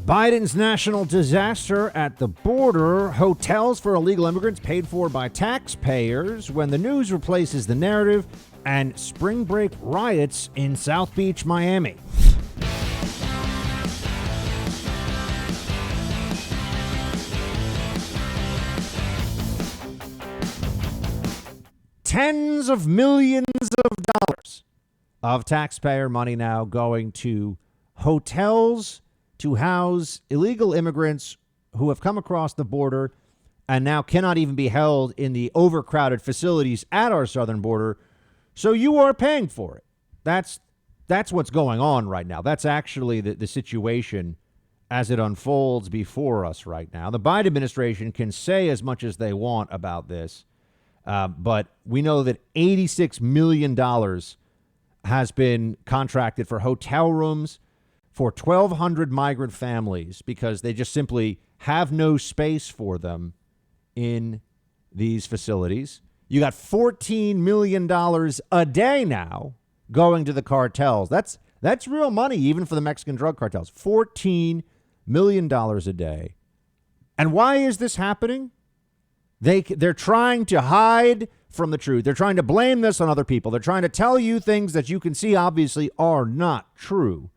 Biden's national disaster at the border, hotels for illegal immigrants paid for by taxpayers when the news replaces the narrative, and spring break riots in South Beach, Miami. Tens of millions of dollars of taxpayer money now going to hotels to house illegal immigrants who have come across the border and now cannot even be held in the overcrowded facilities at our southern border. So you are paying for it. That's what's going on right now. That's actually the situation as it unfolds before us right now. The Biden administration can say as much as they want about this, but we know that $86 million has been contracted for hotel rooms for 1,200 migrant families because they just simply have no space for them in these facilities. You got $14 million a day now going to the cartels. That's real money, even for the Mexican drug cartels. $14 million a day. And why is this happening? They're trying to hide from the truth. They're trying to blame this on other people. They're trying to tell you things that you can see obviously are not true.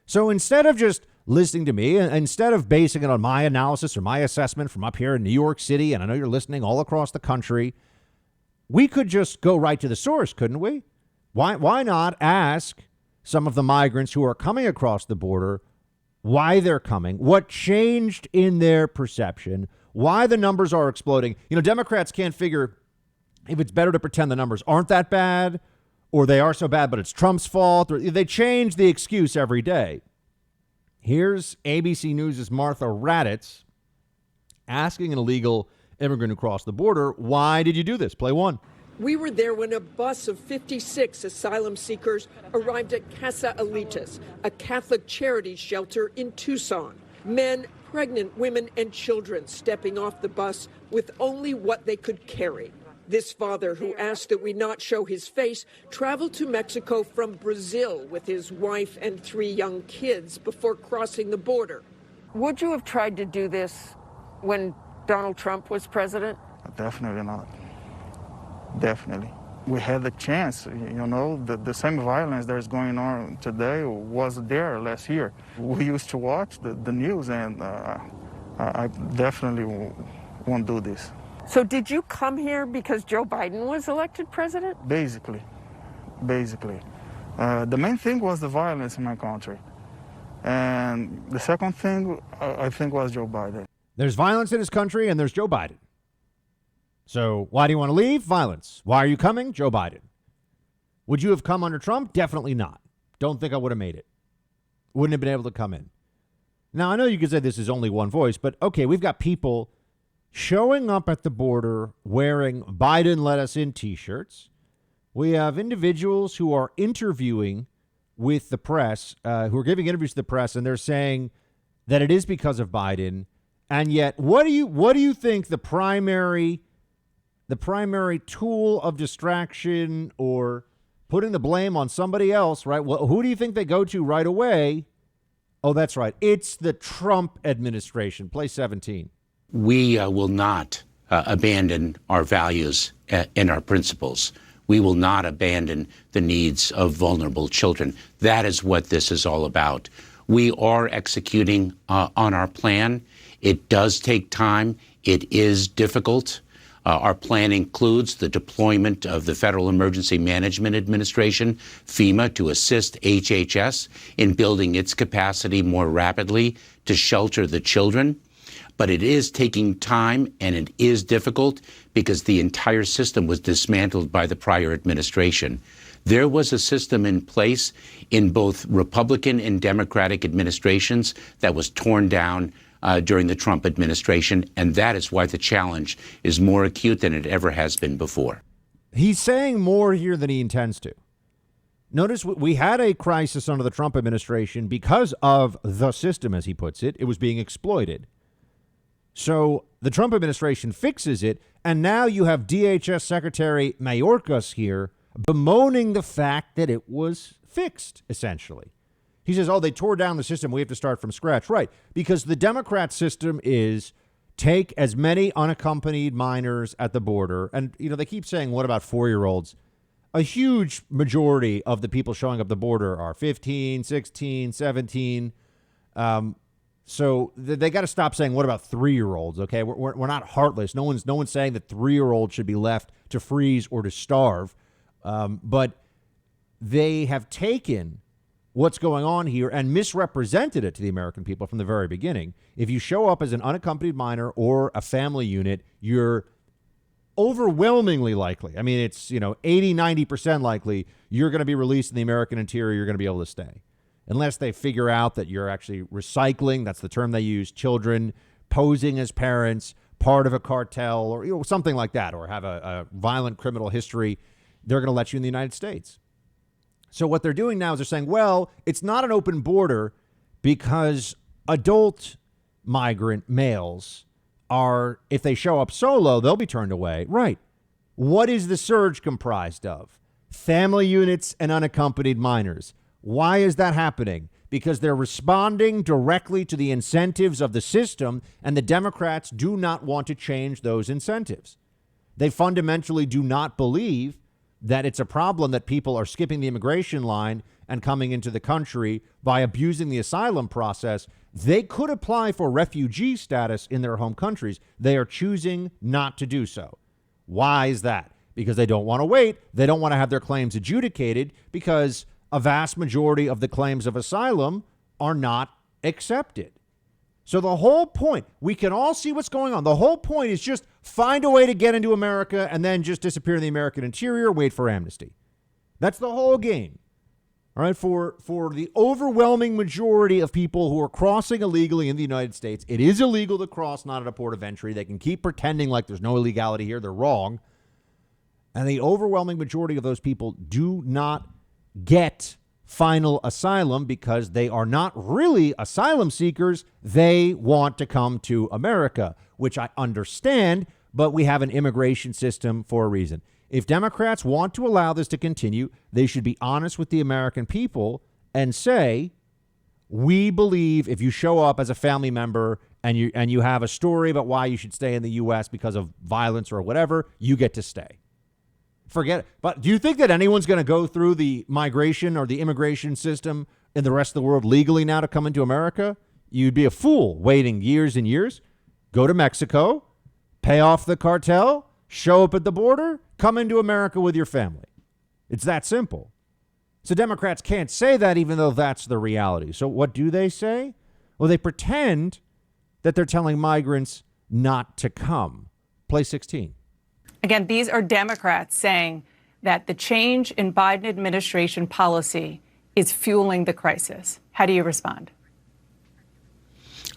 So instead of just listening to me, instead of basing it on my analysis or my assessment from up here in New York City, and I know you're listening all across the country, we could just go right to the source, couldn't we? Why not ask some of the migrants who are coming across the border why they're coming, what changed in their perception, why the numbers are exploding? You know, Democrats can't figure if it's better to pretend the numbers aren't that bad or they are so bad, but it's Trump's fault, or they change the excuse every day. Here's ABC News' Martha Raddatz asking an illegal immigrant who crossed the border, why did you do this? Play one. We were there when a bus of 56 asylum seekers arrived at Casa Alitas, a Catholic charity shelter in Tucson. Men, pregnant women, and children stepping off the bus with only what they could carry. This father, who asked that we not show his face, traveled to Mexico from Brazil with his wife and 3 young kids before crossing the border. Would you have tried to do this when Donald Trump was president? Definitely not. Definitely. We had the chance, you know, the same violence that is going on today was there last year. We used to watch the news, and I definitely won't do this. So did you come here because Joe Biden was elected president? Basically. The main thing was the violence in my country. And the second thing, I think, was Joe Biden. There's violence in his country and there's Joe Biden. So why do you want to leave? Violence. Why are you coming? Joe Biden. Would you have come under Trump? Definitely not. Don't think I would have made it. Wouldn't have been able to come in. Now, I know you could say this is only one voice, but okay, we've got people showing up at the border wearing Biden let us in t-shirts. We have individuals who are interviewing with the press, who are giving interviews to the press, and they're saying that it is because of Biden. And yet, what do you think the primary tool of distraction or putting the blame on somebody else, right? Well, who do you think they go to right away? Oh, that's right. It's the Trump administration. Play 17. We will not abandon our values and our principles. We will not abandon the needs of vulnerable children. That is what this is all about. We are executing on our plan. It does take time. It is difficult. Our plan includes the deployment of the Federal Emergency Management Administration, FEMA, to assist HHS in building its capacity more rapidly to shelter the children. But it is taking time, and it is difficult because the entire system was dismantled by the prior administration. There was a system in place in both Republican and Democratic administrations that was torn down during the Trump administration, and that is why the challenge is more acute than it ever has been before. He's saying more here than he intends to. Notice we had a crisis under the Trump administration because of the system, as he puts it. It was being exploited. So the Trump administration fixes it, and now you have DHS Secretary Mayorkas here bemoaning the fact that it was fixed, essentially. He says, oh, they tore down the system. We have to start from scratch. Right. Because the Democrat system is take as many unaccompanied minors at the border. And, they keep saying, what about 4-year-olds? A huge majority of the people showing up the border are 15, 16, 17. So they got to stop saying, what about 3-year-olds? OK, we're not heartless. No one's saying that 3-year-olds should be left to freeze or to starve. But they have taken what's going on here and misrepresented it to the American people from the very beginning. If you show up as an unaccompanied minor or a family unit, you're overwhelmingly likely. I mean, it's, 80, 90% likely you're going to be released in the American interior. You're going to be able to stay unless they figure out that you're actually recycling. That's the term they use. Children posing as parents, part of a cartel or something like that, or have a violent criminal history. They're going to let you in the United States. So what they're doing now is they're saying, well, it's not an open border because adult migrant males are, if they show up solo, they'll be turned away. Right. What is the surge comprised of? Family units and unaccompanied minors. Why is that happening? Because they're responding directly to the incentives of the system, and the Democrats do not want to change those incentives. They fundamentally do not believe that it's a problem that people are skipping the immigration line and coming into the country by abusing the asylum process. They could apply for refugee status in their home countries. They are choosing not to do so. Why is that? Because they don't want to wait. They don't want to have their claims adjudicated because a vast majority of the claims of asylum are not accepted. So the whole point, we can all see what's going on. The whole point is just find a way to get into America and then just disappear in the American interior, wait for amnesty. That's the whole game. All right, for the overwhelming majority of people who are crossing illegally in the United States, it is illegal to cross, not at a port of entry. They can keep pretending like there's no illegality here. They're wrong. And the overwhelming majority of those people do not get final asylum because they are not really asylum seekers. They want to come to America, which I understand, but we have an immigration system for a reason. If Democrats want to allow this to continue, they should be honest with the American people and say, we believe if you show up as a family member and you have a story about why you should stay in the U.S. because of violence or whatever, you get to stay. Forget it. But do you think that anyone's going to go through the migration or the immigration system in the rest of the world legally now to come into America? You'd be a fool waiting years and years. Go to Mexico, pay off the cartel, show up at the border, come into America with your family. It's that simple. So Democrats can't say that even though that's the reality. So what do they say? Well, they pretend that they're telling migrants not to come. Play 16. Again, these are Democrats saying that the change in Biden administration policy is fueling the crisis. How do you respond?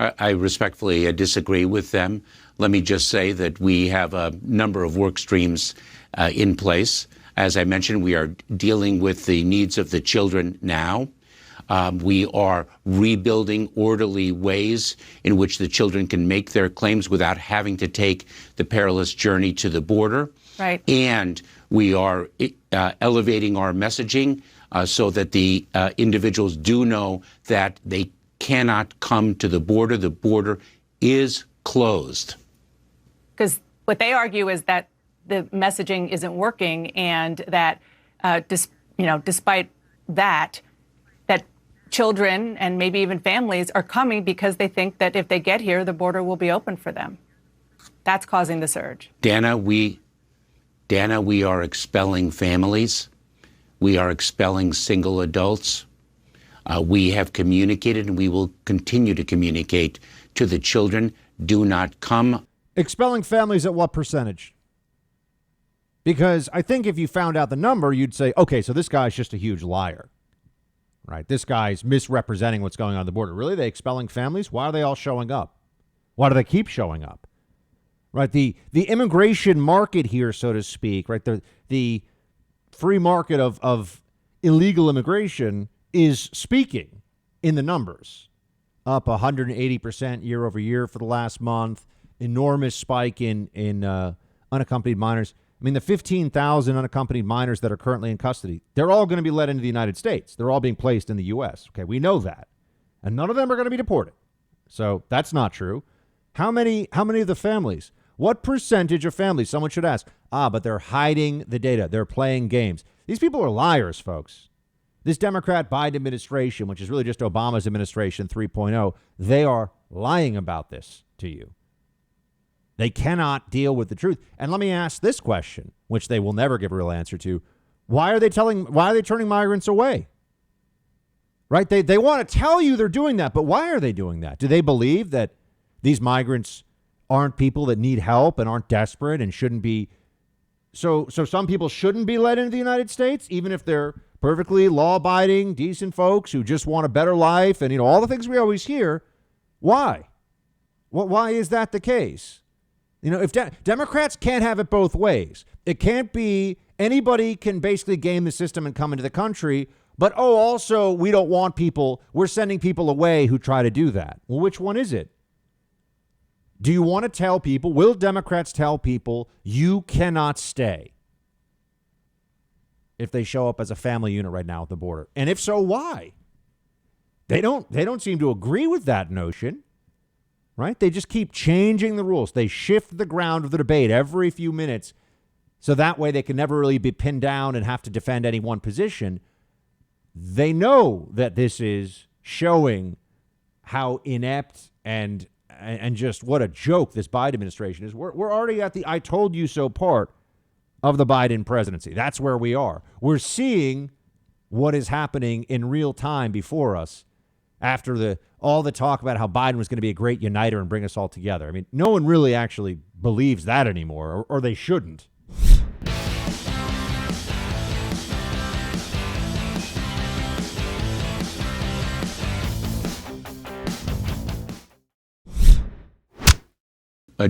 I respectfully disagree with them. Let me just say that we have a number of work streams in place. As I mentioned, we are dealing with the needs of the children now. We are rebuilding orderly ways in which the children can make their claims without having to take the perilous journey to the border. Right. And we are elevating our messaging so that the individuals do know that they cannot come to the border. The border is closed. Because what they argue is that the messaging isn't working and that, despite that, children and maybe even families are coming because they think that if they get here, the border will be open for them. That's causing the surge. Dana, we are expelling families. We are expelling single adults. We have communicated and we will continue to communicate to the children. Do not come. Expelling families at what percentage? Because I think if you found out the number, you'd say, okay, so this guy's just a huge liar. Right. This guy's misrepresenting what's going on at the border. Really? They expelling families? Why are they all showing up? Why do they keep showing up? Right. The immigration market here, so to speak, right. The free market of illegal immigration is speaking in the numbers. Up 180% year over year for the last month. Enormous spike in unaccompanied minors. I mean, the 15,000 unaccompanied minors that are currently in custody, they're all going to be let into the United States. They're all being placed in the U.S. Okay, we know that. And none of them are going to be deported. So that's not true. How many of the families? What percentage of families? Someone should ask. But they're hiding the data. They're playing games. These people are liars, folks. This Democrat Biden administration, which is really just Obama's administration 3.0, they are lying about this to you. They cannot deal with the truth. And let me ask this question, which they will never give a real answer to. Why are they turning migrants away? Right? They want to tell you they're doing that, but why are they doing that? Do they believe that these migrants aren't people that need help and aren't desperate and shouldn't be? So some people shouldn't be let into the United States, even if they're perfectly law-abiding, decent folks who just want a better life and, all the things we always hear. Why? Why is that the case? If Democrats can't have it both ways, it can't be anybody can basically game the system and come into the country, but, also we don't want people. We're sending people away who try to do that. Well, which one is it? Do you want to tell people, will Democrats tell people you cannot stay if they show up as a family unit right now at the border? And if so, why? They don't seem to agree with that notion. Right? They just keep changing the rules. They shift the ground of the debate every few minutes. So that way they can never really be pinned down and have to defend any one position. They know that this is showing how inept and just what a joke this Biden administration is. We're already at the I told you so part of the Biden presidency. That's where we are. We're seeing what is happening in real time before us after all the talk about how Biden was going to be a great uniter and bring us all together. I mean, no one really actually believes that anymore, or they shouldn't.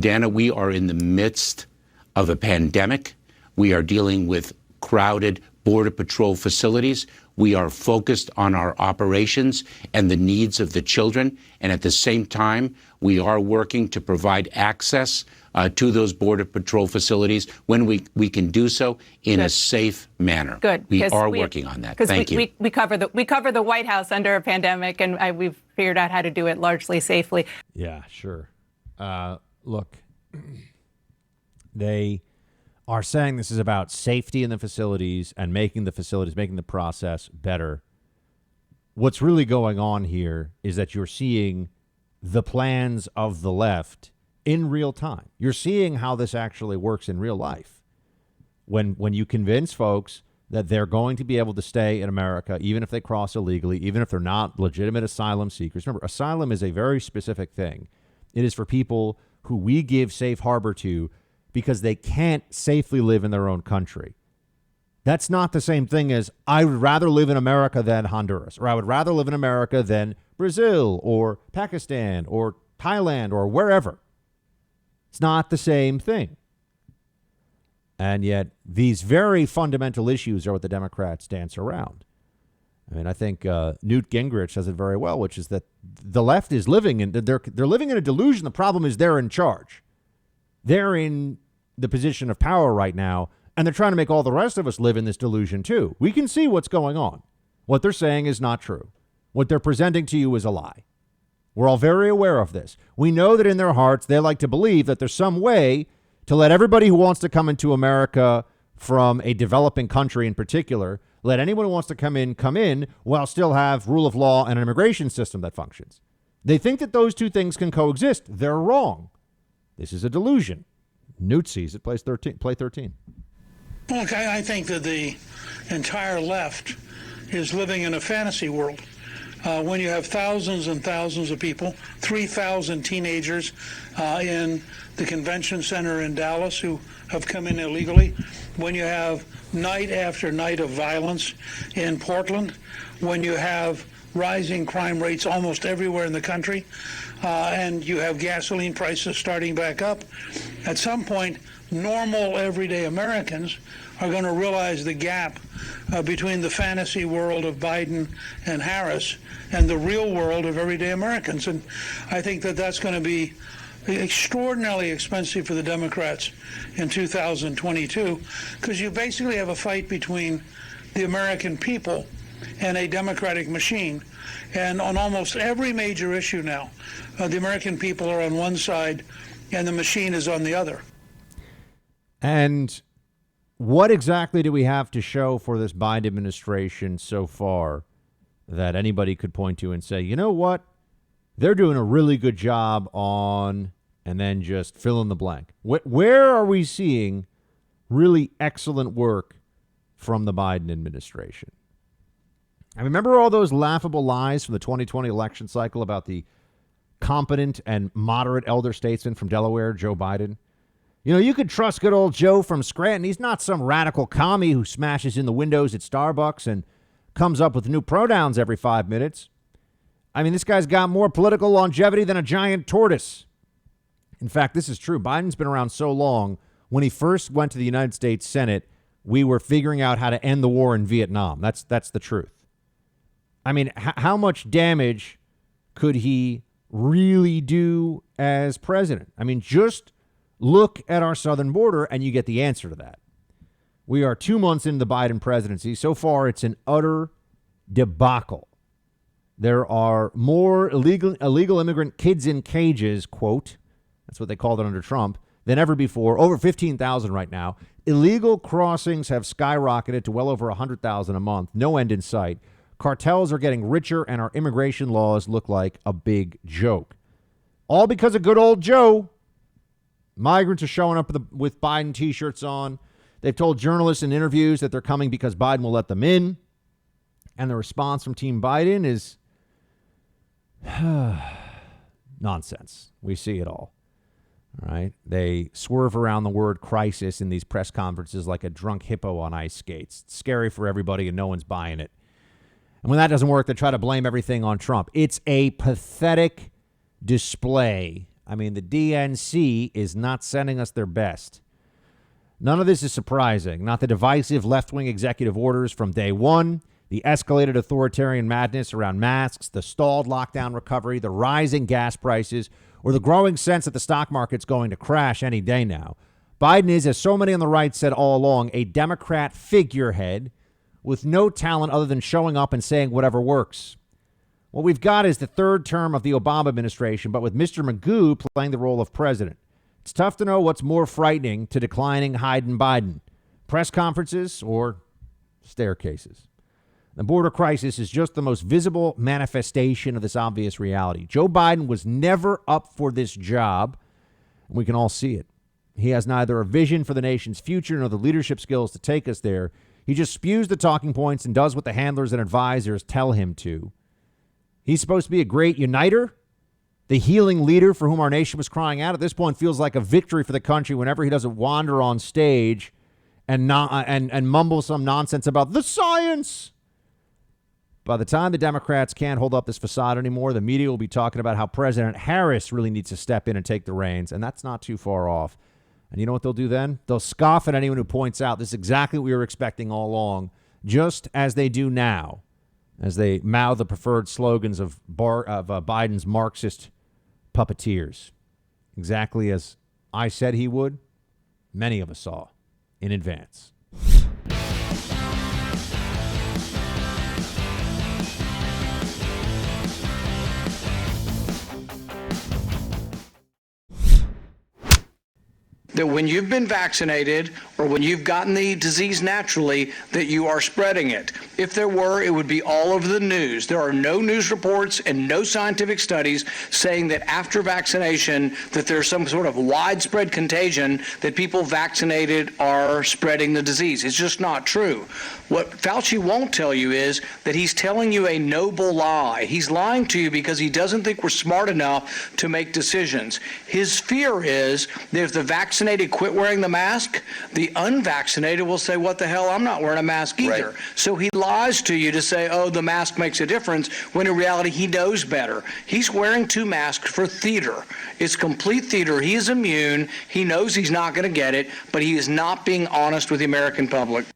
Dana, we are in the midst of a pandemic. We are dealing with crowded Border Patrol facilities. We are focused on our operations and the needs of the children. And at the same time, we are working to provide access to those Border Patrol facilities when we can do so in a safe manner. Good. We are working on that. Thank you. We cover the White House under a pandemic, and we've figured out how to do it largely safely. Yeah, sure. Look, they are saying this is about safety in the facilities and making the process better. What's really going on here is that you're seeing the plans of the left in real time. You're seeing how this actually works in real life. When you convince folks that they're going to be able to stay in America, even if they cross illegally, even if they're not legitimate asylum seekers. Remember, asylum is a very specific thing. It is for people who we give safe harbor to because they can't safely live in their own country. That's not the same thing as I would rather live in America than Honduras, or I would rather live in America than Brazil or Pakistan or Thailand or wherever. It's not the same thing. And yet these very fundamental issues are what the Democrats dance around. I mean, I think Newt Gingrich says it very well, which is that the left is living in they're living in a delusion. The problem is they're in charge. They're in the position of power right now, and they're trying to make all the rest of us live in this delusion too. We can see what's going on. What they're saying is not true. What they're presenting to you is a lie. We're all very aware of this. We know that in their hearts, they like to believe that there's some way to let everybody who wants to come into America from a developing country in particular, let anyone who wants to come in, while still have rule of law and an immigration system that functions. They think that those two things can coexist. They're wrong. This is a delusion. Newt sees it. Play 13. Look, I think that the entire left is living in a fantasy world. When you have thousands and thousands of people, 3,000 teenagers in the convention center in Dallas who have come in illegally, when you have night after night of violence in Portland, when you have rising crime rates almost everywhere in the country, and you have gasoline prices starting back up, at some point, normal everyday Americans are going to realize the gap between the fantasy world of Biden and Harris and the real world of everyday Americans. And I think that that's going to be extraordinarily expensive for the Democrats in 2022, because you basically have a fight between the American people and a democratic machine. And on almost every major issue now, the American people are on one side and the machine is on the other. And what exactly do we have to show for this Biden administration so far that anybody could point to and say, you know what, they're doing a really good job on, and then just fill in the blank? Where are we seeing really excellent work from the Biden administration? I remember all those laughable lies from the 2020 election cycle about the competent and moderate elder statesman from Delaware, Joe Biden. You know, you could trust good old Joe from Scranton. He's not some radical commie who smashes in the windows at Starbucks and comes up with new pronouns every 5 minutes. I mean, this guy's got more political longevity than a giant tortoise. In fact, this is true. Biden's been around so long. When he first went to the United States Senate, we were figuring out how to end the war in Vietnam. That's the truth. I mean, how much damage could he really do as president? I mean, just look at our southern border and you get the answer to that. We are 2 months into the Biden presidency. So far, it's an utter debacle. There are more illegal immigrant kids in cages, quote, that's what they called it under Trump, than ever before. Over 15,000 right now. Illegal crossings have skyrocketed to well over 100,000 a month. No end in sight. Cartels are getting richer, and our immigration laws look like a big joke. All because of good old Joe. Migrants are showing up with Biden T-shirts on. They've told journalists in interviews that they're coming because Biden will let them in. And the response from Team Biden is nonsense. We see it all. All right. They swerve around the word crisis in these press conferences like a drunk hippo on ice skates. It's scary for everybody, and no one's buying it. And when that doesn't work, they try to blame everything on Trump. It's a pathetic display. I mean, the DNC is not sending us their best. None of this is surprising. Not the divisive left-wing executive orders from day one, the escalated authoritarian madness around masks, the stalled lockdown recovery, the rising gas prices, or the growing sense that the stock market's going to crash any day now. Biden is, as so many on the right said all along, a Democrat figurehead with no talent other than showing up and saying whatever works. What we've got is the third term of the Obama administration, but with Mr. Magoo playing the role of president. It's tough to know what's more frightening to declining Biden, press conferences or staircases. The border crisis is just the most visible manifestation of this obvious reality. Joe Biden was never up for this job, and we can all see it. He has neither a vision for the nation's future nor the leadership skills to take us there. He just spews the talking points and does what the handlers and advisors tell him to. He's supposed to be a great uniter, the healing leader for whom our nation was crying out. At this point, feels like a victory for the country whenever he doesn't wander on stage and mumble some nonsense about the science. By the time the Democrats can't hold up this facade anymore, the media will be talking about how President Harris really needs to step in and take the reins, and that's not too far off. And you know what they'll do then? They'll scoff at anyone who points out this is exactly what we were expecting all along, just as they do now, as they mouth the preferred slogans of Biden's Marxist puppeteers. Exactly as I said he would, many of us saw in advance. That when you've been vaccinated or when you've gotten the disease naturally, that you are spreading it. If there were, it would be all over the news. There are no news reports and no scientific studies saying that after vaccination that there's some sort of widespread contagion that people vaccinated are spreading the disease. It's just not true. What Fauci won't tell you is that he's telling you a noble lie. He's lying to you because he doesn't think we're smart enough to make decisions. His fear is that if the vaccinated quit wearing the mask, the unvaccinated will say, what the hell, I'm not wearing a mask either. Right. So he lies to you to say, oh, the mask makes a difference, when in reality he knows better. He's wearing 2 masks for theater. It's complete theater. He is immune. He knows he's not going to get it, but he is not being honest with the American public.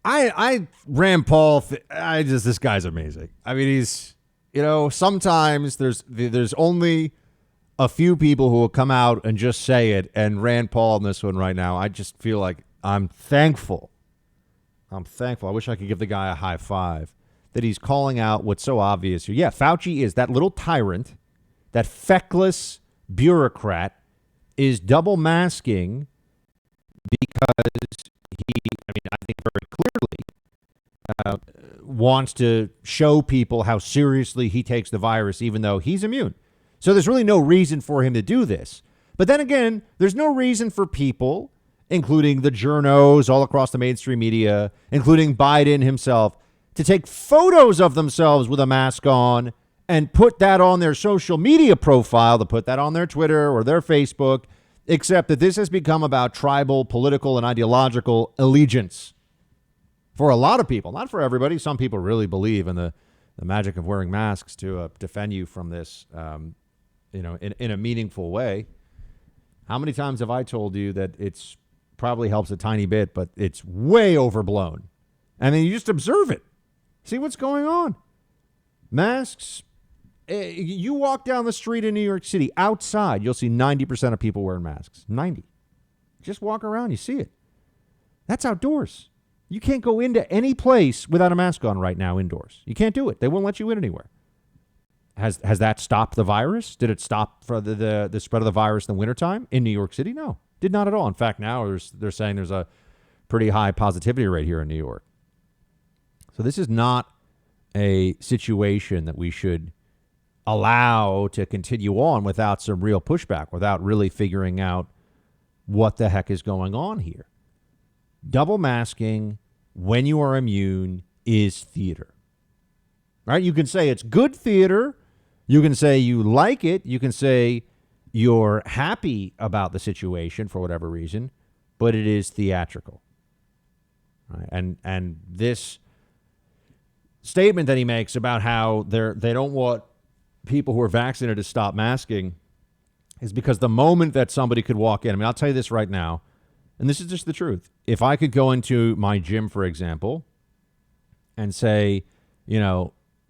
Rand Paul, this guy's amazing. I mean, he's, sometimes there's only a few people who will come out and just say it, and Rand Paul on this one right now, I just feel like I'm thankful. I wish I could give the guy a high five that he's calling out what's so obvious here. Yeah, Fauci is that little tyrant, that feckless bureaucrat is double masking because I think very clearly wants to show people how seriously he takes the virus, even though he's immune. So there's really no reason for him to do this. But then again, there's no reason for people, including the journos all across the mainstream media, including Biden himself, to take photos of themselves with a mask on and put that on their social media profile, to put that on their Twitter or their Facebook, except that this has become about tribal, political, and ideological allegiance. For a lot of people, not for everybody. Some people really believe in the magic of wearing masks to defend you from this, in a meaningful way. How many times have I told you that it's probably helps a tiny bit, but it's way overblown? And then you just observe it. See what's going on. Masks. You walk down the street in New York City, outside, you'll see 90% of people wearing masks. 90. Just walk around, you see it. That's outdoors. You can't go into any place without a mask on right now indoors. You can't do it. They won't let you in anywhere. Has that stopped the virus? Did it stop for the spread of the virus in the wintertime in New York City? No, did not at all. In fact, now they're saying there's a pretty high positivity rate here in New York. So this is not a situation that we should allow to continue on without some real pushback, without really figuring out what the heck is going on here. Double masking when you are immune is theater. Right? You can say it's good theater. You can say you like it. You can say you're happy about the situation for whatever reason, but it is theatrical. Right? And this statement that he makes about how they don't want people who are vaccinated to stop masking is because the moment that somebody could walk in, I'll tell you this right now, and this is just the truth. If I could go into my gym, for example, and say,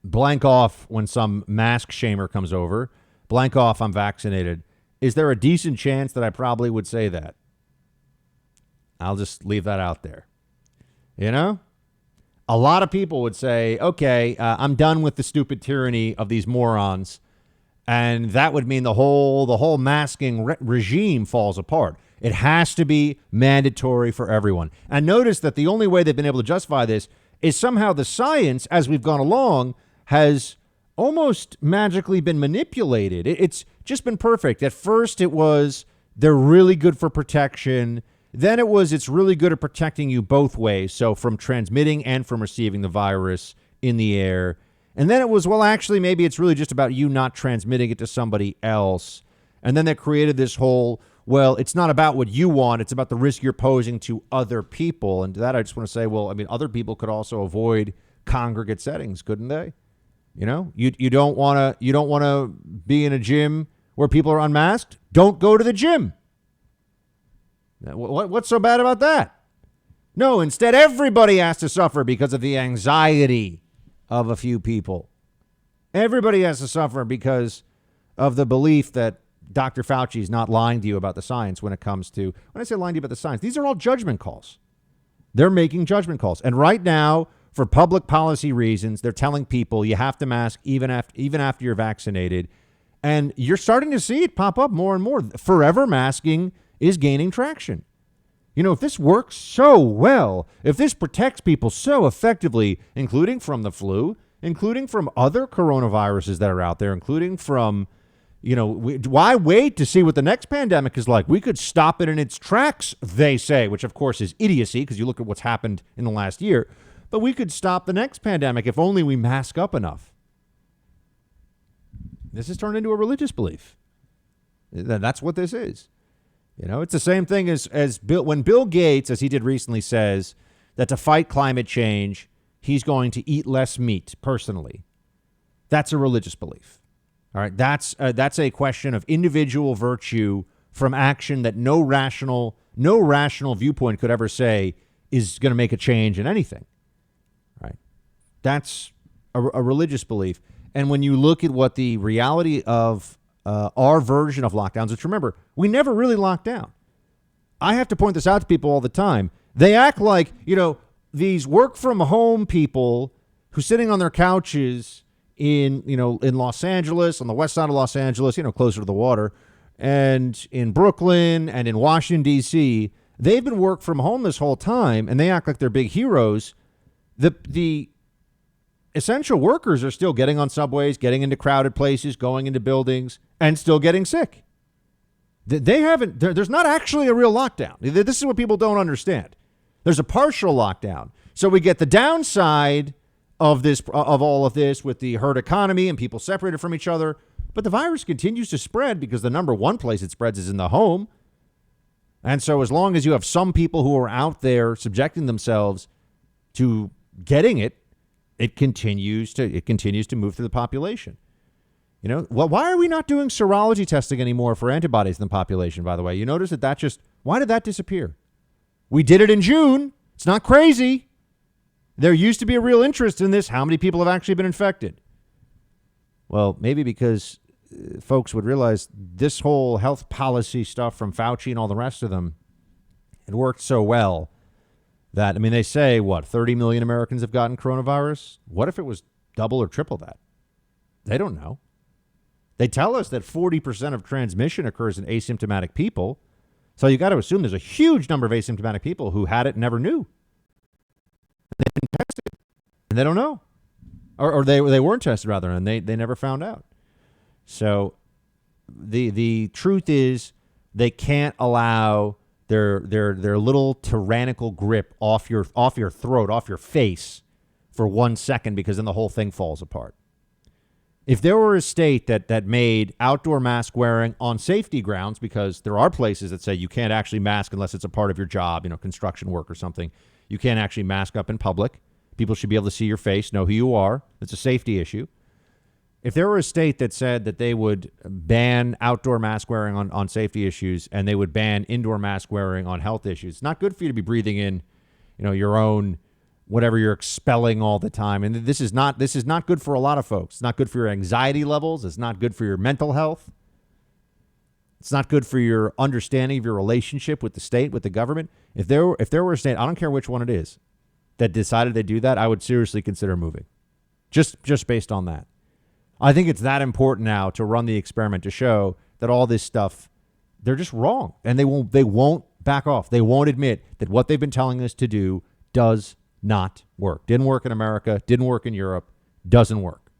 blank off when some mask shamer comes over, blank off I'm vaccinated, is there a decent chance that I probably would say that? I'll just leave that out there. A lot of people would say, okay, I'm done with the stupid tyranny of these morons. And that would mean the whole masking regime falls apart. It has to be mandatory for everyone. And notice that the only way they've been able to justify this is somehow the science, as we've gone along, has almost magically been manipulated. It's just been perfect. At first it was they're really good for protection. Then it was it's really good at protecting you both ways, so from transmitting and from receiving the virus in the air. And then it was, well, actually, maybe it's really just about you not transmitting it to somebody else. And then they created this whole, well, it's not about what you want, it's about the risk you're posing to other people. And to that, I just want to say, well, other people could also avoid congregate settings, couldn't they? You don't want to be in a gym where people are unmasked. Don't go to the gym. What's so bad about that? No, instead, everybody has to suffer because of the anxiety of a few people. Everybody has to suffer because of the belief that Dr. Fauci is not lying to you about the science when it comes to, when I say lying to you about the science, these are all judgment calls. They're making judgment calls. And right now, for public policy reasons, they're telling people you have to mask even after you're vaccinated. And you're starting to see it pop up more and more. Forever masking is gaining traction. If this works so well, if this protects people so effectively, including from the flu, including from other coronaviruses that are out there, including from, why wait to see what the next pandemic is like? We could stop it in its tracks, they say, which of course is idiocy because you look at what's happened in the last year. But we could stop the next pandemic if only we mask up enough. This has turned into a religious belief. That's what this is. It's the same thing as when Bill Gates, as he did recently, says that to fight climate change, he's going to eat less meat personally. That's a religious belief. All right. That's a question of individual virtue from action that no rational viewpoint could ever say is going to make a change in anything. Right. That's a religious belief. And when you look at what the reality of our version of lockdowns, which, remember, we never really locked down. I have to point this out to people all the time. They act like, these work from home people who sitting on their couches in Los Angeles, on the west side of Los Angeles, closer to the water, and in Brooklyn and in Washington, D.C., they've been work from home this whole time, and they act like they're big heroes. The essential workers are still getting on subways, getting into crowded places, going into buildings, and still getting sick. There's not actually a real lockdown. This is what people don't understand. There's a partial lockdown. So we get the downside of all of this with the herd economy and people separated from each other. But the virus continues to spread because the number one place it spreads is in the home. And so as long as you have some people who are out there subjecting themselves to getting it, it continues to move through the population. Why are we not doing serology testing anymore for antibodies in the population, by the way? You notice why did that disappear? We did it in June. It's not crazy. There used to be a real interest in this. How many people have actually been infected? Well, maybe because folks would realize this whole health policy stuff from Fauci and all the rest of them, it worked so well that, they say, 30 million Americans have gotten coronavirus? What if it was double or triple that? They don't know. They tell us that 40% of transmission occurs in asymptomatic people. So you got to assume there's a huge number of asymptomatic people who had it and never knew. They didn't test it, and they don't know. Or they weren't tested, rather, and they never found out. So the truth is they can't allow their little tyrannical grip off your throat, off your face for 1 second, because then the whole thing falls apart. If there were a state that made outdoor mask wearing on safety grounds, because there are places that say you can't actually mask unless it's a part of your job, construction work or something. You can't actually mask up in public. People should be able to see your face, know who you are. It's a safety issue. If there were a state that said that they would ban outdoor mask wearing on safety issues and they would ban indoor mask wearing on health issues, it's not good for you to be breathing in, your own whatever you're expelling all the time. And this is not good for a lot of folks. It's not good for your anxiety levels. It's not good for your mental health. It's not good for your understanding of your relationship with the state, with the government. If there were a state, I don't care which one it is, that decided to do that, I would seriously consider moving. Just based on that. I think it's that important now to run the experiment to show that all this stuff, they're just wrong. And they won't back off. They won't admit that what they've been telling us to do does not work. Didn't work in America, didn't work in Europe, doesn't work.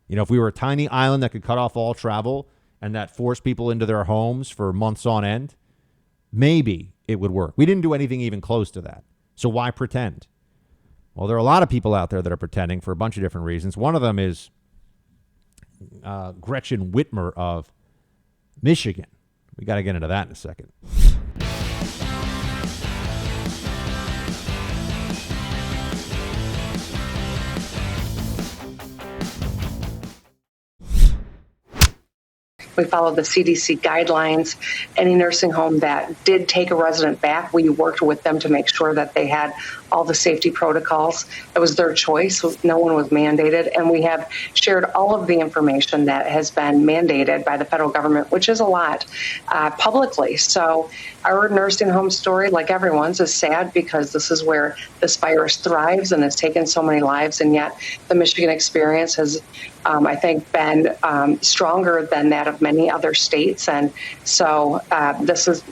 If we were a tiny island that could cut off all travel and that forced people into their homes for months on end, maybe it would work. We didn't do anything even close to that. So why pretend? Well, there are a lot of people out there that are pretending for a bunch of different reasons. One of them is Gretchen Whitmer of Michigan. We got to get into that in a second. We followed the CDC guidelines. Any nursing home that did take a resident back, we worked with them to make sure that they had all the safety protocols. It was their choice. No one was mandated. And we have shared all of the information that has been mandated by the federal government, which is a lot, publicly. So our nursing home story, like everyone's, is sad because this is where this virus thrives and has taken so many lives. And yet the Michigan experience has, I think, been stronger than that of many other states. And so this is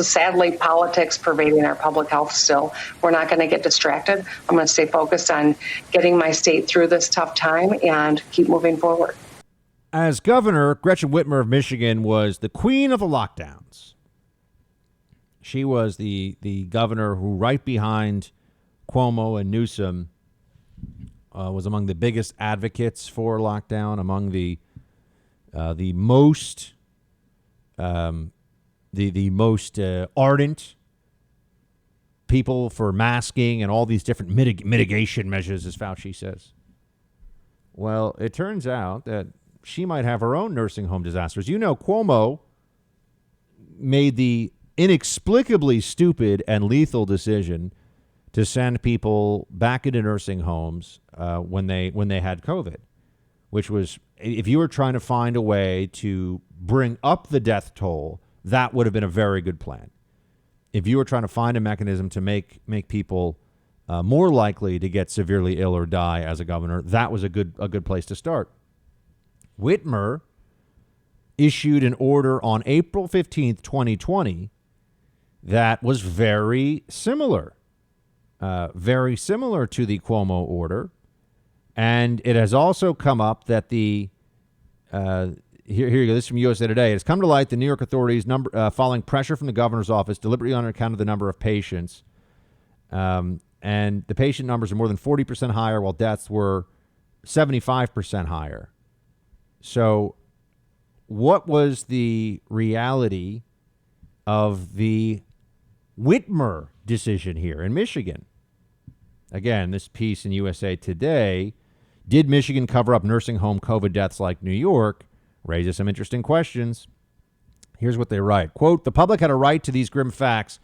sadly politics pervading our public health still. We're not going to get distracted. I'm going to stay focused on getting my state through this tough time and keep moving forward. As governor, Gretchen Whitmer of Michigan was the queen of the lockdowns. She was the governor who, right behind Cuomo and Newsom, was among the biggest advocates for lockdown, among the most ardent people for masking and all these different mitigation measures, as Fauci says. Well, it turns out that she might have her own nursing home disasters. Cuomo made the inexplicably stupid and lethal decision to send people back into nursing homes when they had COVID, which was if you were trying to find a way to bring up the death toll, that would have been a very good plan. If you were trying to find a mechanism to make people more likely to get severely ill or die as a governor, that was a good place to start. Whitmer issued an order on April 15th, 2020, that was very similar to the Cuomo order. And it has also come up that here you go. This is from USA Today. It has come to light the New York authorities, following pressure from the governor's office, deliberately on account of the number of patients. And the patient numbers are more than 40% higher, while deaths were 75% higher. So what was the reality of the Whitmer decision here in Michigan? Again, this piece in USA Today, did Michigan cover up nursing home COVID deaths like New York? Raises some interesting questions. Here's what they write. Quote, the public had a right to these grim facts,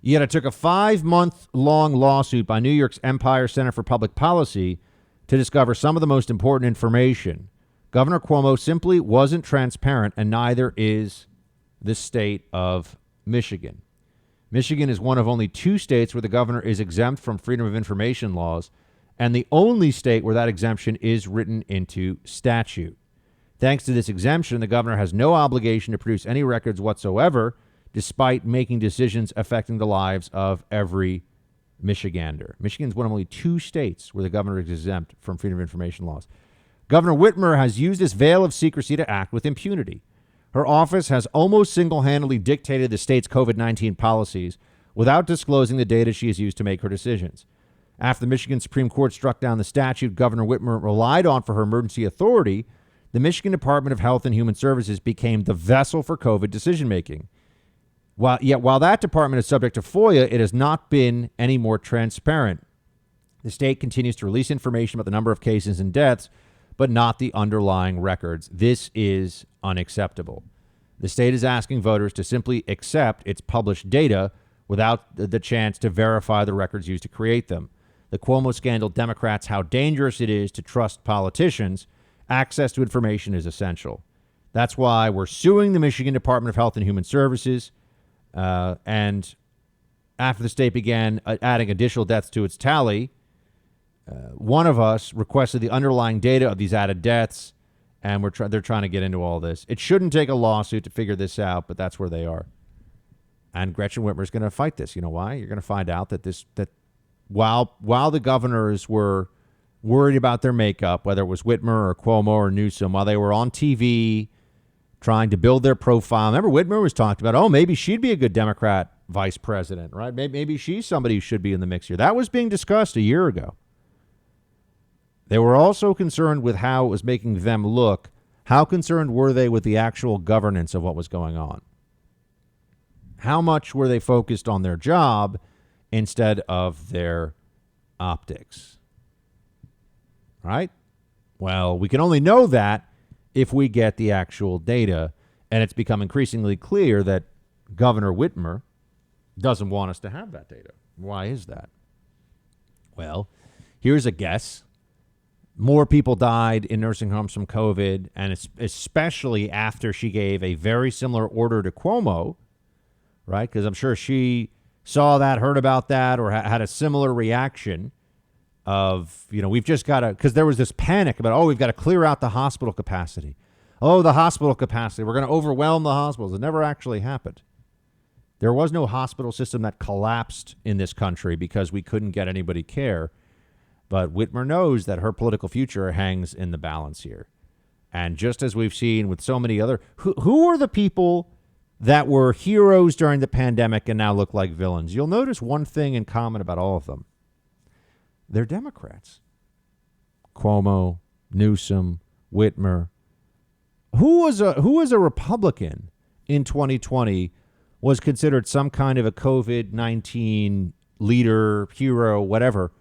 yet it took a 5-month-long lawsuit by New York's Empire Center for Public Policy to discover some of the most important information. Governor Cuomo simply wasn't transparent, and neither is the state of Michigan. Michigan is one of only 2 states where the governor is exempt from freedom of information laws, and the only state where that exemption is written into statute. Thanks to this exemption, the governor has no obligation to produce any records whatsoever, despite making decisions affecting the lives of every Michigander. Michigan is one of only 2 states where the governor is exempt from freedom of information laws. Governor Whitmer has used this veil of secrecy to act with impunity. Her office has almost single-handedly dictated the state's COVID-19 policies without disclosing the data she has used to make her decisions. After the Michigan Supreme Court struck down the statute Governor Whitmer relied on for her emergency authority, the Michigan Department of Health and Human Services became the vessel for COVID decision-making. While that department is subject to FOIA, it has not been any more transparent. The state continues to release information about the number of cases and deaths, but not the underlying records. This is unacceptable. The state is asking voters to simply accept its published data without the chance to verify the records used to create them. The Cuomo scandal demonstrates how dangerous it is to trust politicians. Access to information is essential. That's why we're suing the Michigan Department of Health and Human Services. And after the state began adding additional deaths to its tally, one of us requested the underlying data of these added deaths, and they're trying to get into all this. It shouldn't take a lawsuit to figure this out, but that's where they are. And Gretchen Whitmer's going to fight this. You know why? You're going to find out that while the governors were worried about their makeup, whether it was Whitmer or Cuomo or Newsom, while they were on TV trying to build their profile. Remember, Whitmer was talked about, maybe she'd be a good Democrat vice president, right? Maybe she's somebody who should be in the mix here. That was being discussed a year ago. They were also concerned with how it was making them look. How concerned were they with the actual governance of what was going on? How much were they focused on their job instead of their optics? Right? Well, we can only know that if we get the actual data, and it's become increasingly clear that Governor Whitmer doesn't want us to have that data. Why is that? Well, here's a guess. More people died in nursing homes from COVID, and especially after she gave a very similar order to Cuomo, right? Because I'm sure she saw that, heard about that, or had a similar reaction of, we've just got to, because there was this panic about, we've got to clear out the hospital capacity. The hospital capacity. We're going to overwhelm the hospitals. It never actually happened. There was no hospital system that collapsed in this country because we couldn't get anybody care. But Whitmer knows that her political future hangs in the balance here. And just as we've seen with so many other, who are the people that were heroes during the pandemic and now look like villains? You'll notice one thing in common about all of them. They're Democrats. Cuomo, Newsom, Whitmer. Who was a Republican in 2020 was considered some kind of a COVID-19 leader, hero, whatever,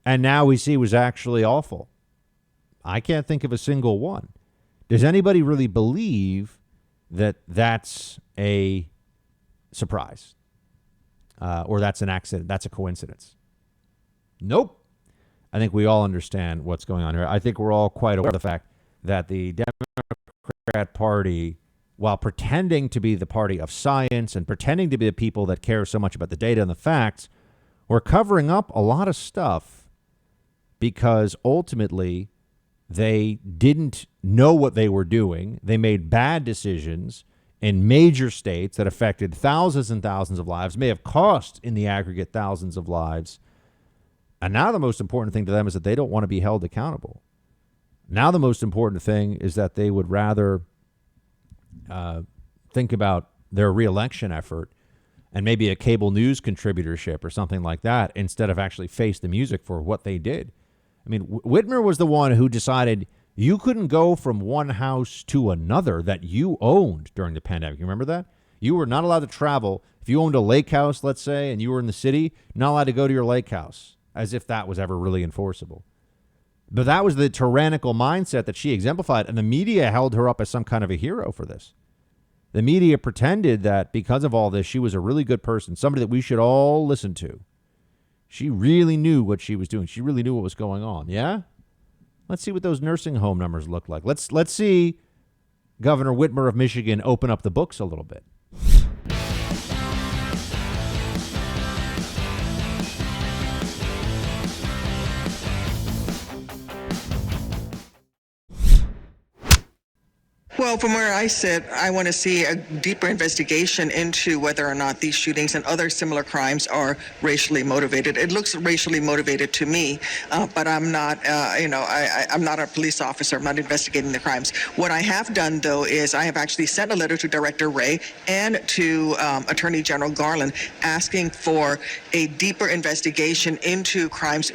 and now we see was actually awful? I can't think of a single one. Does anybody really believe that that's a surprise or that's an accident? That's a coincidence? Nope. I think we all understand what's going on here. I think we're all quite aware of the fact that the Democrat Party, while pretending to be the party of science and pretending to be the people that care so much about the data and the facts, were covering up a lot of stuff because ultimately they didn't know what they were doing. They made bad decisions in major states that affected thousands and thousands of lives, may have cost in the aggregate thousands of lives. And now the most important thing to them is that they don't want to be held accountable. Now the most important thing is that they would rather think about their reelection effort and maybe a cable news contributorship or something like that instead of actually face the music for what they did. I mean, Whitmer was the one who decided you couldn't go from one house to another that you owned during the pandemic. You remember that? You were not allowed to travel. If you owned a lake house, let's say, and you were in the city, not allowed to go to your lake house, as if that was ever really enforceable. But that was the tyrannical mindset that she exemplified, and the media held her up as some kind of a hero for this. The media pretended that because of all this, she was a really good person, somebody that we should all listen to. She really knew what she was doing. She really knew what was going on. Yeah? Let's see what those nursing home numbers look like. Let's see Governor Whitmer of Michigan open up the books a little bit. Well, from where I sit, I want to see a deeper investigation into whether or not these shootings and other similar crimes are racially motivated. It looks racially motivated to me, but I'm not, I'm not a police officer. I'm not investigating the crimes. What I have done, though, is I have actually sent a letter to Director Wray and to Attorney General Garland asking for a deeper investigation into crimes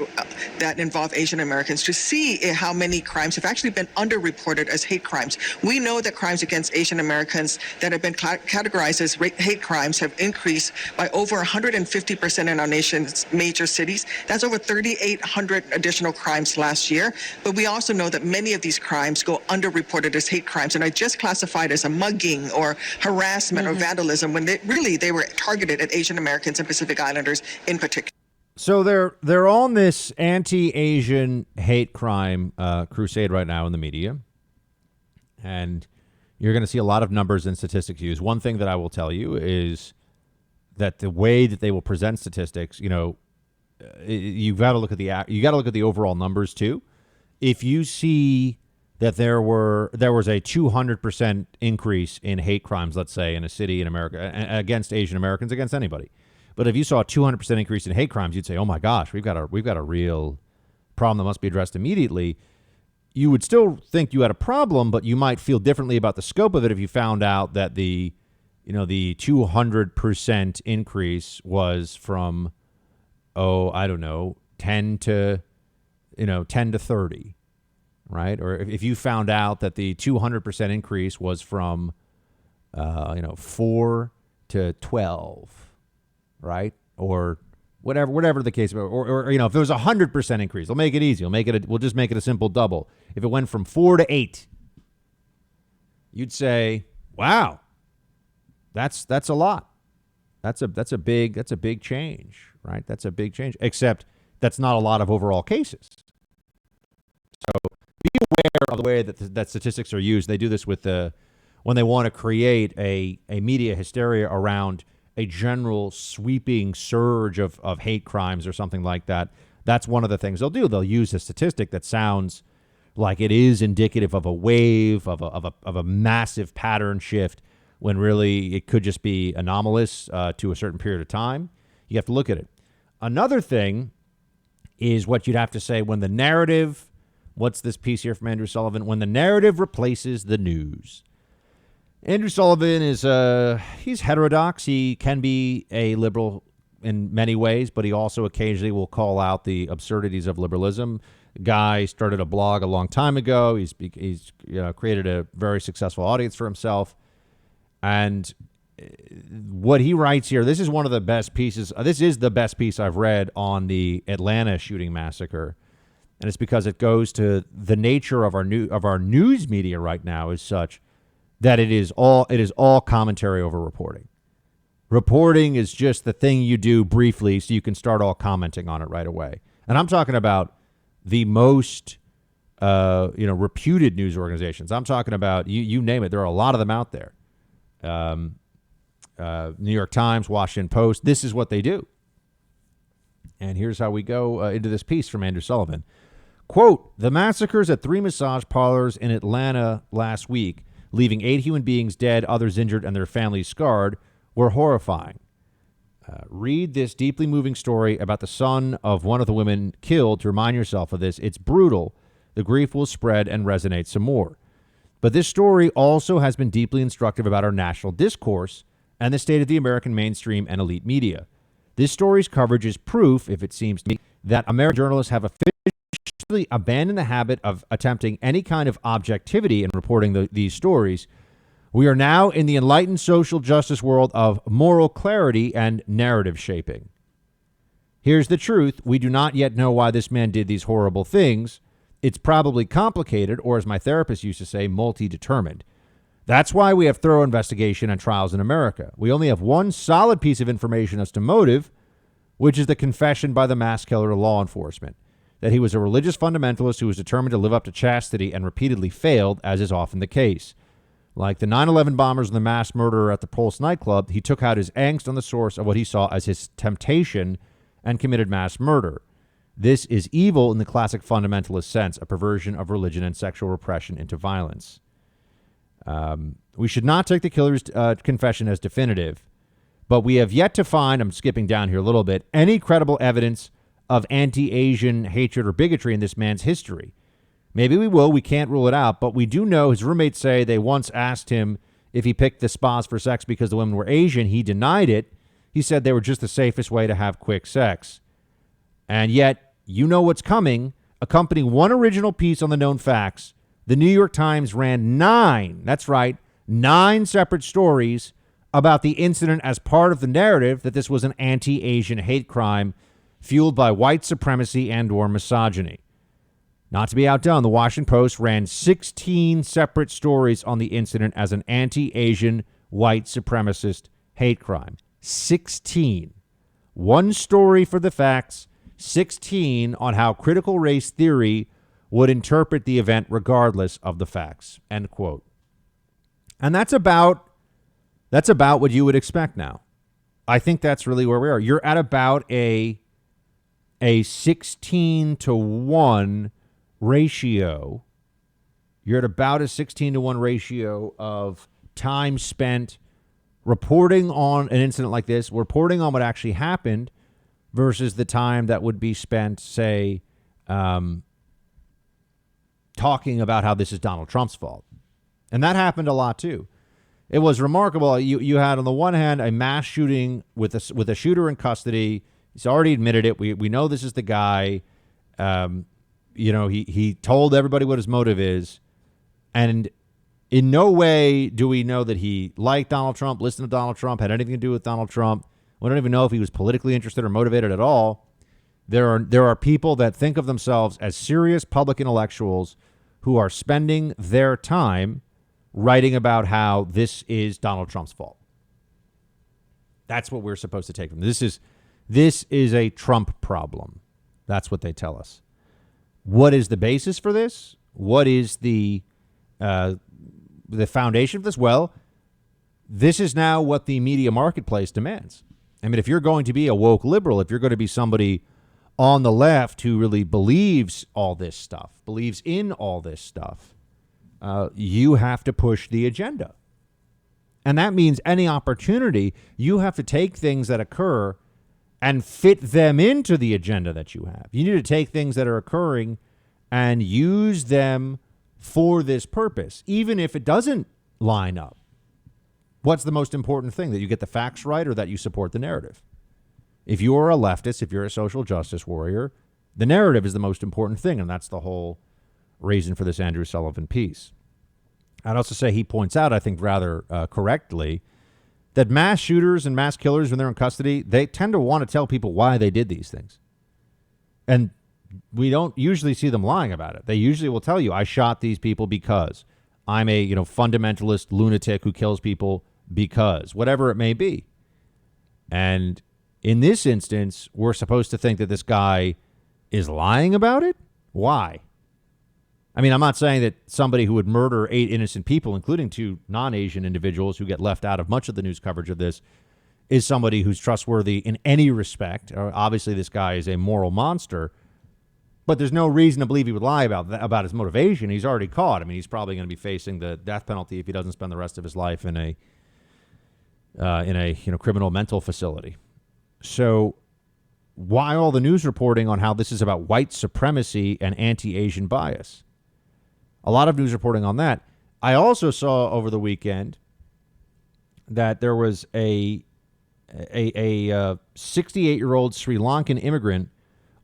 that involve Asian Americans to see how many crimes have actually been underreported as hate crimes. We know that crimes against Asian Americans that have been categorized as hate crimes have increased by over 150% in our nation's major cities. That's over 3,800 additional crimes last year. But we also know that many of these crimes go underreported as hate crimes and are just classified as a mugging or harassment or vandalism when they were targeted at Asian Americans and Pacific Islanders in particular. So they're on this anti-Asian hate crime crusade right now in the media. And you're going to see a lot of numbers and statistics used. One thing that I will tell you is that the way that they will present statistics, you've got to look at the overall numbers too. If you see that there was a 200% increase in hate crimes, let's say in a city in America against Asian Americans, against anybody, but if you saw a 200% increase in hate crimes, you'd say, "Oh my gosh, we've got a real problem that must be addressed immediately." You would still think you had a problem, but you might feel differently about the scope of it if you found out that the 200% increase was from, 10 to 30, right? Or if you found out that the 200% increase was from, 4 to 12, right? Or whatever the case, or if there was 100% increase, we'll make it easy. We'll just make it a simple double. If it went from 4 to 8, you'd say, "Wow, that's a lot. That's a big change, right? That's a big change." Except that's not a lot of overall cases. So be aware of the way that statistics are used. They do this with when they want to create a media hysteria around a general sweeping surge of hate crimes or something like that. That's one of the things they'll do. They'll use a statistic that sounds like it is indicative of a wave, of a massive pattern shift, when really it could just be anomalous to a certain period of time. You have to look at it. Another thing is what you'd have to say when the narrative, what's this piece here from Andrew Sullivan? When the narrative replaces the news. Andrew Sullivan he's heterodox. He can be a liberal in many ways, but he also occasionally will call out the absurdities of liberalism. Guy started a blog a long time ago. He's created a very successful audience for himself. And what he writes here, this is one of the best pieces. This is the best piece I've read on the Atlanta shooting massacre. And it's because it goes to the nature of our news media right now is such that it is all commentary over reporting. Reporting is just the thing you do briefly so you can start all commenting on it right away. And I'm talking about the most reputed news organizations. I'm talking about you name it. There are a lot of them out there. New York Times, Washington Post. This is what they do. And here's how we go into this piece from Andrew Sullivan. Quote, the massacres at 3 massage parlors in Atlanta last week, leaving 8 human beings dead, others injured, and their families scarred, were horrifying. Read this deeply moving story about the son of one of the women killed to remind yourself of this. It's brutal. The grief will spread and resonate some more. But this story also has been deeply instructive about our national discourse and the state of the American mainstream and elite media. This story's coverage is proof, if it seems to me, that American journalists have officially abandoned the habit of attempting any kind of objectivity in reporting these stories. We are now in the enlightened social justice world of moral clarity and narrative shaping. Here's the truth. We do not yet know why this man did these horrible things. It's probably complicated, or as my therapist used to say, multi-determined. That's why we have thorough investigation and trials in America. We only have one solid piece of information as to motive, which is the confession by the mass killer to law enforcement, that he was a religious fundamentalist who was determined to live up to chastity and repeatedly failed, as is often the case. Like the 9/11 bombers and the mass murderer at the Pulse nightclub, he took out his angst on the source of what he saw as his temptation and committed mass murder. This is evil in the classic fundamentalist sense, a perversion of religion and sexual repression into violence. We should not take the killer's confession as definitive, but we have yet to find, I'm skipping down here a little bit, any credible evidence of anti-Asian hatred or bigotry in this man's history. Maybe we will. We can't rule it out, but we do know his roommates say they once asked him if he picked the spas for sex because the women were Asian. He denied it. He said they were just the safest way to have quick sex. And yet, you know what's coming. Accompanying one original piece on the known facts, the New York Times ran 9 separate stories about the incident as part of the narrative that this was an anti-Asian hate crime fueled by white supremacy and or misogyny. Not to be outdone, the Washington Post ran 16 separate stories on the incident as an anti-Asian white supremacist hate crime. 16. One story for the facts, 16 on how critical race theory would interpret the event regardless of the facts. End quote. And that's about what you would expect now. I think that's really where we are. You're at about a 16-to-1 ratio. You're at about a 16-to-1 ratio of time spent reporting on an incident like this, reporting on what actually happened, versus the time that would be spent, say, talking about how this is Donald Trump's fault. And that happened a lot, too. It was remarkable. You had, on the one hand, a mass shooting with a shooter in custody. He's already admitted it. We know this is the guy. He told everybody what his motive is. And in no way do we know that he liked Donald Trump, listened to Donald Trump, had anything to do with Donald Trump. We don't even know if he was politically interested or motivated at all. There are people that think of themselves as serious public intellectuals who are spending their time writing about how this is Donald Trump's fault. That's what we're supposed to take from this. This is a Trump problem. That's what they tell us. What is the basis for this? What is the foundation of this? Well, this is now what the media marketplace demands. I mean, if you're going to be a woke liberal, if you're going to be somebody on the left who really believes all this stuff, believes in all this stuff, you have to push the agenda. And that means any opportunity, you have to take things that occur and fit them into the agenda that you have. You need to take things that are occurring and use them for this purpose, even if it doesn't line up. What's the most important thing? That you get the facts right or that you support the narrative? If you are a leftist, if you're a social justice warrior, the narrative is the most important thing, and that's the whole reason for this Andrew Sullivan piece. I'd also say he points out, I think rather correctly, that mass shooters and mass killers, when they're in custody, they tend to want to tell people why they did these things. And we don't usually see them lying about it. They usually will tell you, I shot these people because I'm a fundamentalist lunatic who kills people because, whatever it may be. And in this instance, we're supposed to think that this guy is lying about it? Why? I mean, I'm not saying that somebody who would murder 8 innocent people, including 2 non-Asian individuals who get left out of much of the news coverage of this, is somebody who's trustworthy in any respect. Obviously, this guy is a moral monster, but there's no reason to believe he would lie about his motivation. He's already caught. I mean, he's probably going to be facing the death penalty if he doesn't spend the rest of his life in a criminal mental facility. So why all the news reporting on how this is about white supremacy and anti-Asian bias? A lot of news reporting on that. I also saw over the weekend that there was a 68-year-old Sri Lankan immigrant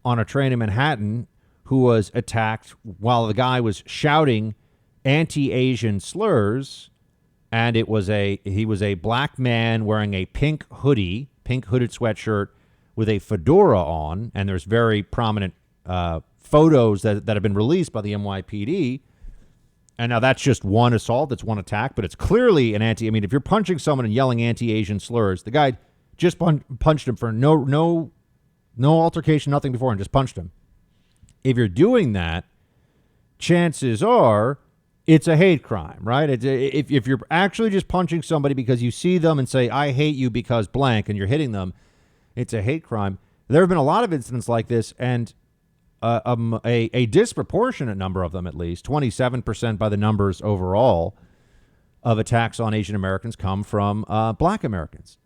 on a train in Manhattan who was attacked while the guy was shouting anti-Asian slurs, and he was a black man wearing a pink hooded sweatshirt with a fedora on, and there's very prominent photos that have been released by the NYPD. And now that's just one assault, that's one attack, but it's clearly an I mean, if you're punching someone and yelling anti-Asian slurs, the guy just punched him for no altercation, nothing before, and just punched him. If you're doing that, chances are it's a hate crime, right? If you're actually just punching somebody because you see them and say, I hate you because blank, and you're hitting them, it's a hate crime. There have been a lot of incidents like this, and a disproportionate number of them, at least 27% by the numbers overall, of attacks on Asian Americans come from black Americans.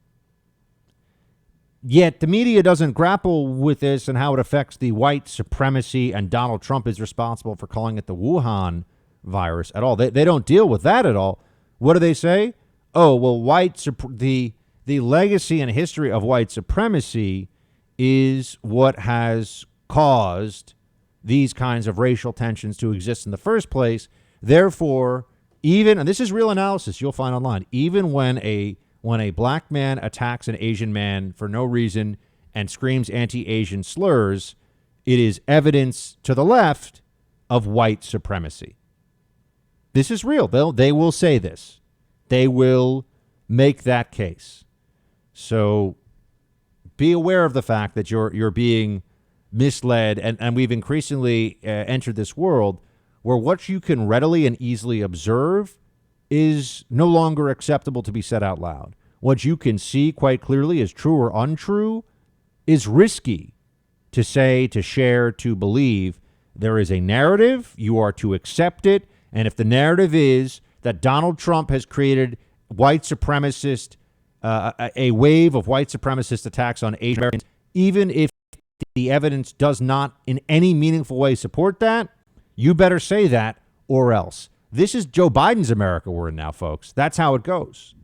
Yet the media doesn't grapple with this and how it affects the white supremacy, and Donald Trump is responsible for calling it the Wuhan virus at all. They don't deal with that at all. What do they say? Oh, well, the legacy and history of white supremacy is what has caused these kinds of racial tensions to exist in the first place. Therefore, and this is real analysis you'll find online, even when a black man attacks an Asian man for no reason and screams anti-Asian slurs, it is evidence to the left of white supremacy. This is real. They will say this. They will make that case. So be aware of the fact that you're being misled, and we've increasingly entered this world where what you can readily and easily observe is no longer acceptable to be said out loud. What you can see quite clearly as true or untrue is risky to say, to share, to believe. There is a narrative. You are to accept it. And if the narrative is that Donald Trump has created white supremacist, a wave of white supremacist attacks on Asian Americans, even if the evidence does not in any meaningful way support that, you better say that or else. This is Joe Biden's America we're in now, folks. That's how it goes.